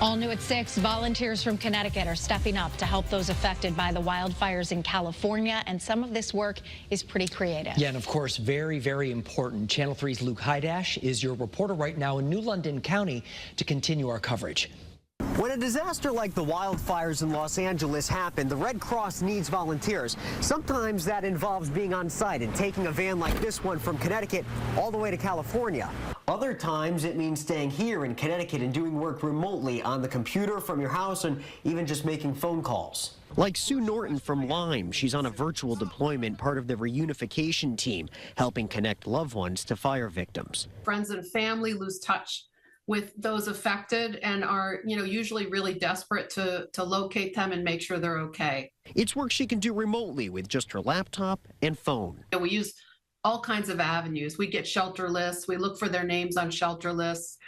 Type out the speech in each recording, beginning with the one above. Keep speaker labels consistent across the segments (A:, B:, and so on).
A: All new at 6, volunteers from Connecticut are stepping up to help those affected by the wildfires in California, and some of this work is pretty creative.
B: Yeah, and of course, very, very important. Channel 3's Luke Hydash is your reporter right now in New London County to continue our coverage.
C: When a disaster like the wildfires in Los Angeles happen, the Red Cross needs volunteers. Sometimes that involves being on site and taking a van like this one from Connecticut all the way to California. Other times it means staying here in Connecticut and doing work remotely on the computer from your house and even just making phone calls. Like Sue Norton from Lyme, she's on a virtual deployment, part of the reunification team, helping connect loved ones to fire victims.
D: Friends and family lose touch with those affected and are, usually really desperate to locate them and make sure they're okay.
C: It's work she can do remotely with just her laptop and phone.
D: We use all kinds of avenues. We get shelter lists. We look for their names on shelter lists.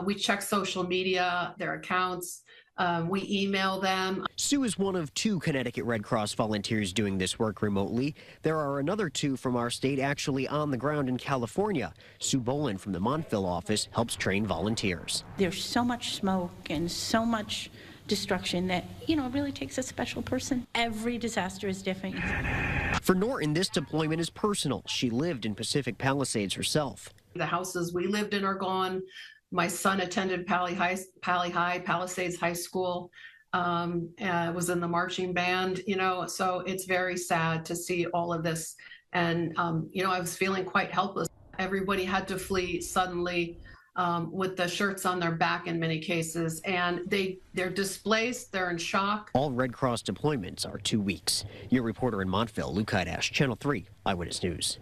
D: We check social media, their accounts. We email them.
C: Sue is one of 2 Connecticut Red Cross volunteers doing this work remotely. There are another 2 from our state actually on the ground in California. Sue Boland from the Montville office helps train volunteers.
E: There's so much smoke and so much destruction that, it really takes a special person. Every disaster is different.
C: For Norton, this deployment is personal. She lived in Pacific Palisades herself.
D: The houses we lived in are gone. My son attended Palisades High School, was in the marching band, so it's very sad to see all of this. And, I was feeling quite helpless. Everybody had to flee suddenly with the shirts on their back in many cases, and they're displaced, they're in shock.
C: All Red Cross deployments are 2 weeks. Your reporter in Montville, Luke Hydash, Channel 3 Eyewitness News.